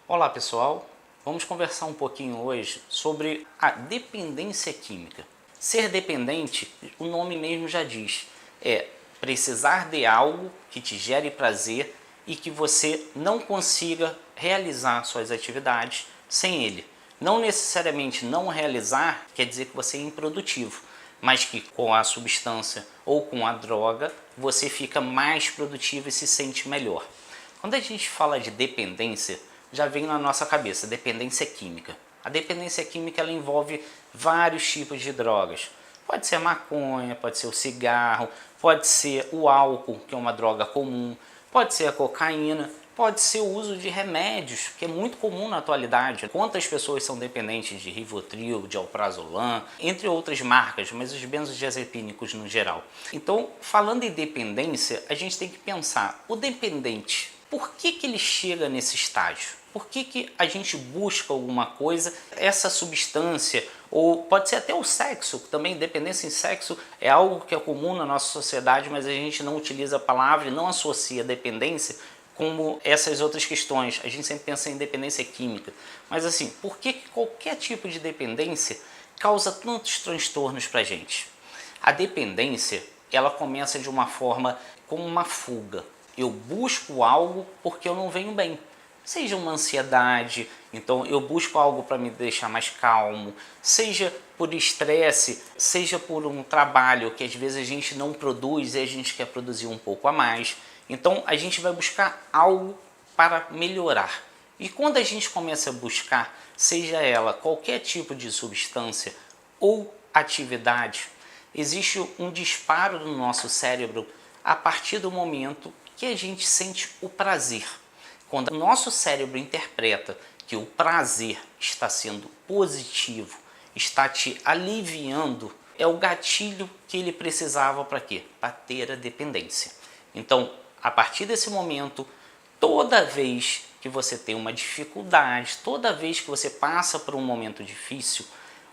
Olá pessoal, vamos conversar um pouquinho hoje sobre a dependência química. Ser dependente, o nome mesmo já diz, é precisar de algo que te gere prazer e que você não consiga realizar suas atividades sem ele. Não necessariamente não realizar quer dizer que você é improdutivo, mas que com a substância ou com a droga você fica mais produtivo e se sente melhor. Quando a gente fala de dependência, já vem na nossa cabeça dependência química. A dependência química ela envolve vários tipos de drogas. Pode ser a maconha, pode ser o cigarro, pode ser o álcool, que é uma droga comum, pode ser a cocaína, pode ser o uso de remédios, que é muito comum na atualidade. Quantas pessoas são dependentes de Rivotril, de Alprazolam, entre outras marcas, mas os benzodiazepínicos no geral. Então, falando em dependência, a gente tem que pensar, o dependente, por que ele chega nesse estágio? Por que a gente busca alguma coisa, essa substância, ou pode ser até o sexo, também dependência em sexo é algo que é comum na nossa sociedade, mas a gente não utiliza a palavra e não associa dependência como essas outras questões. A gente sempre pensa em dependência química. Mas assim, por que qualquer tipo de dependência causa tantos transtornos para a gente? A dependência, ela começa de uma forma como uma fuga. Eu busco algo porque eu não venho bem. Seja uma ansiedade, então eu busco algo para me deixar mais calmo, seja por estresse, seja por um trabalho que às vezes a gente não produz e a gente quer produzir um pouco a mais. Então a gente vai buscar algo para melhorar. E quando a gente começa a buscar, seja ela qualquer tipo de substância ou atividade, existe um disparo no nosso cérebro a partir do momento que a gente sente o prazer. Quando o nosso cérebro interpreta que o prazer está sendo positivo, está te aliviando, é o gatilho que ele precisava para quê? Para ter a dependência. Então, a partir desse momento, toda vez que você tem uma dificuldade, toda vez que você passa por um momento difícil,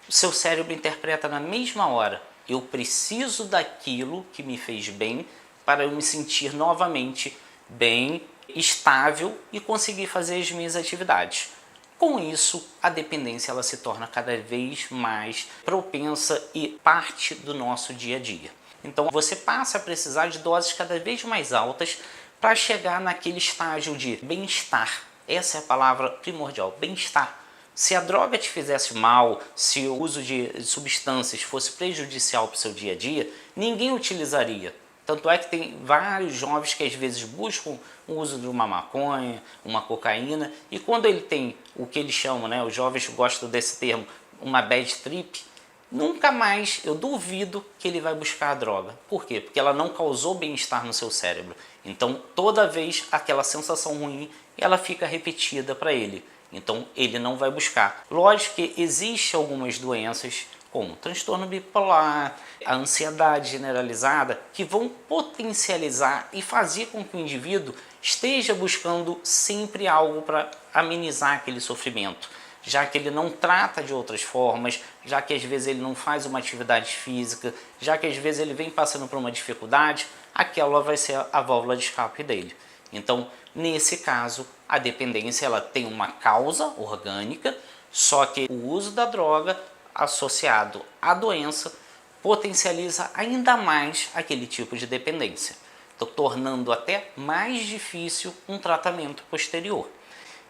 o seu cérebro interpreta na mesma hora: eu preciso daquilo que me fez bem para eu me sentir novamente bem, estável e conseguir fazer as minhas atividades. Com isso, a dependência ela se torna cada vez mais propensa e parte do nosso dia a dia. Então você passa a precisar de doses cada vez mais altas para chegar naquele estágio de bem-estar. Essa é a palavra primordial, bem-estar. Se a droga te fizesse mal, se o uso de substâncias fosse prejudicial para o seu dia a dia, ninguém utilizaria. Tanto é que tem vários jovens que às vezes buscam o uso de uma maconha, uma cocaína, e quando ele tem o que eles chamam, né, os jovens gostam desse termo, uma bad trip, nunca mais, eu duvido que ele vai buscar a droga. Por quê? Porque ela não causou bem-estar no seu cérebro. Então, toda vez aquela sensação ruim, ela fica repetida para ele. Então, ele não vai buscar. Lógico que existem algumas doenças, como transtorno bipolar, a ansiedade generalizada, que vão potencializar e fazer com que o indivíduo esteja buscando sempre algo para amenizar aquele sofrimento, já que ele não trata de outras formas, já que às vezes ele não faz uma atividade física, já que às vezes ele vem passando por uma dificuldade, aquela vai ser a válvula de escape dele. Então, nesse caso, a dependência ela tem uma causa orgânica, só que o uso da droga associado à doença potencializa ainda mais aquele tipo de dependência, então, tornando até mais difícil um tratamento posterior.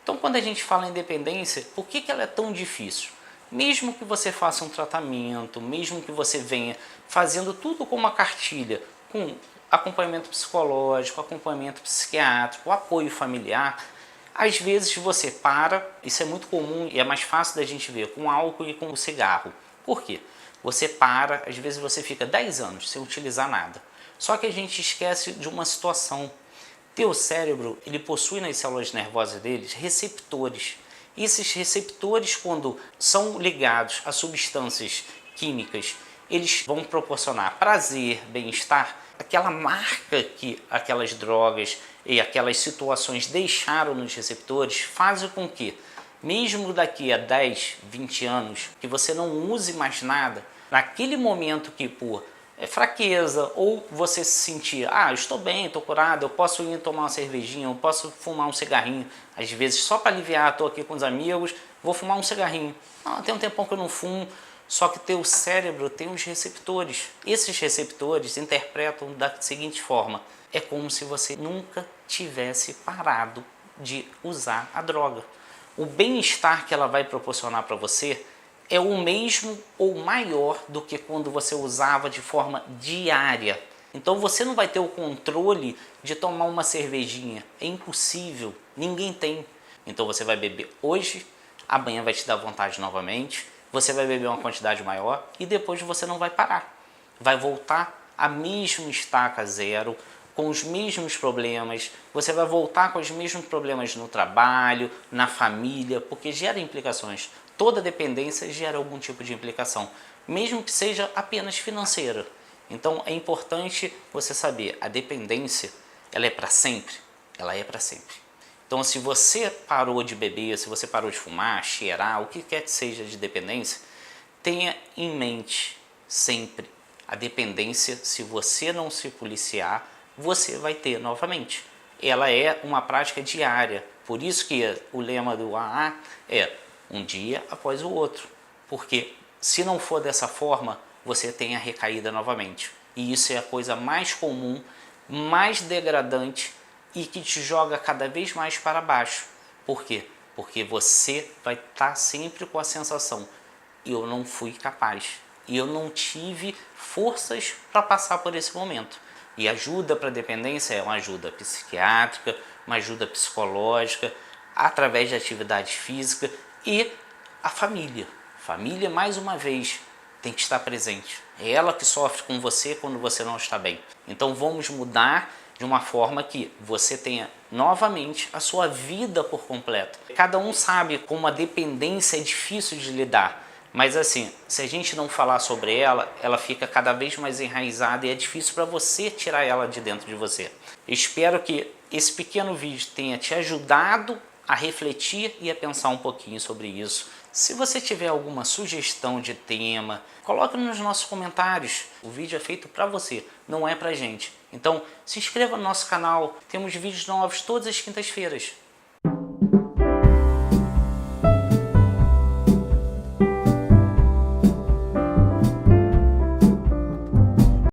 Então, quando a gente fala em dependência, por que ela é tão difícil? Mesmo que você faça um tratamento, mesmo que você venha fazendo tudo com uma cartilha, com acompanhamento psicológico, acompanhamento psiquiátrico, apoio familiar, às vezes você para, isso é muito comum e é mais fácil da gente ver com álcool e com o cigarro. Por quê? Você para, às vezes você fica 10 anos sem utilizar nada. Só que a gente esquece de uma situação. Teu cérebro, ele possui nas células nervosas deles receptores. E esses receptores, quando são ligados a substâncias químicas, eles vão proporcionar prazer, bem-estar, aquela marca que aquelas drogas e aquelas situações deixaram nos receptores, fazem com que, mesmo daqui a 10, 20 anos, que você não use mais nada, naquele momento que por fraqueza, ou você se sentir, eu estou bem, estou curado, eu posso ir tomar uma cervejinha, eu posso fumar um cigarrinho, às vezes só para aliviar, estou aqui com os amigos, vou fumar um cigarrinho. Tem um tempão que eu não fumo, só que teu cérebro tem uns receptores. Esses receptores interpretam da seguinte forma: é como se você nunca tivesse parado de usar a droga. O bem-estar que ela vai proporcionar para você é o mesmo ou maior do que quando você usava de forma diária. Então você não vai ter o controle de tomar uma cervejinha. É impossível, ninguém tem. Então você vai beber hoje, amanhã vai te dar vontade novamente, você vai beber uma quantidade maior e depois você não vai parar. Vai voltar a mesma estaca zero, com os mesmos problemas, você vai voltar com os mesmos problemas no trabalho, na família, porque gera implicações. Toda dependência gera algum tipo de implicação, mesmo que seja apenas financeira. Então é importante você saber, a dependência, ela é para sempre? Ela é para sempre. Então se você parou de beber, se você parou de fumar, cheirar, o que quer que seja de dependência, tenha em mente sempre a dependência, se você não se policiar, você vai ter novamente. Ela é uma prática diária, por isso que o lema do AA é um dia após o outro, porque se não for dessa forma, você tem a recaída novamente. E isso é a coisa mais comum, mais degradante e que te joga cada vez mais para baixo. Por quê? Porque você vai estar sempre com a sensação: eu não fui capaz, eu não tive forças para passar por esse momento. E ajuda para dependência é uma ajuda psiquiátrica, uma ajuda psicológica, através de atividade física e a família. Família, mais uma vez, tem que estar presente. É ela que sofre com você quando você não está bem. Então vamos mudar de uma forma que você tenha novamente a sua vida por completo. Cada um sabe como a dependência é difícil de lidar. Mas assim, se a gente não falar sobre ela, ela fica cada vez mais enraizada e é difícil para você tirar ela de dentro de você. Espero que esse pequeno vídeo tenha te ajudado a refletir e a pensar um pouquinho sobre isso. Se você tiver alguma sugestão de tema, coloque nos nossos comentários. O vídeo é feito para você, não é para gente. Então, se inscreva no nosso canal. Temos vídeos novos todas as quintas-feiras.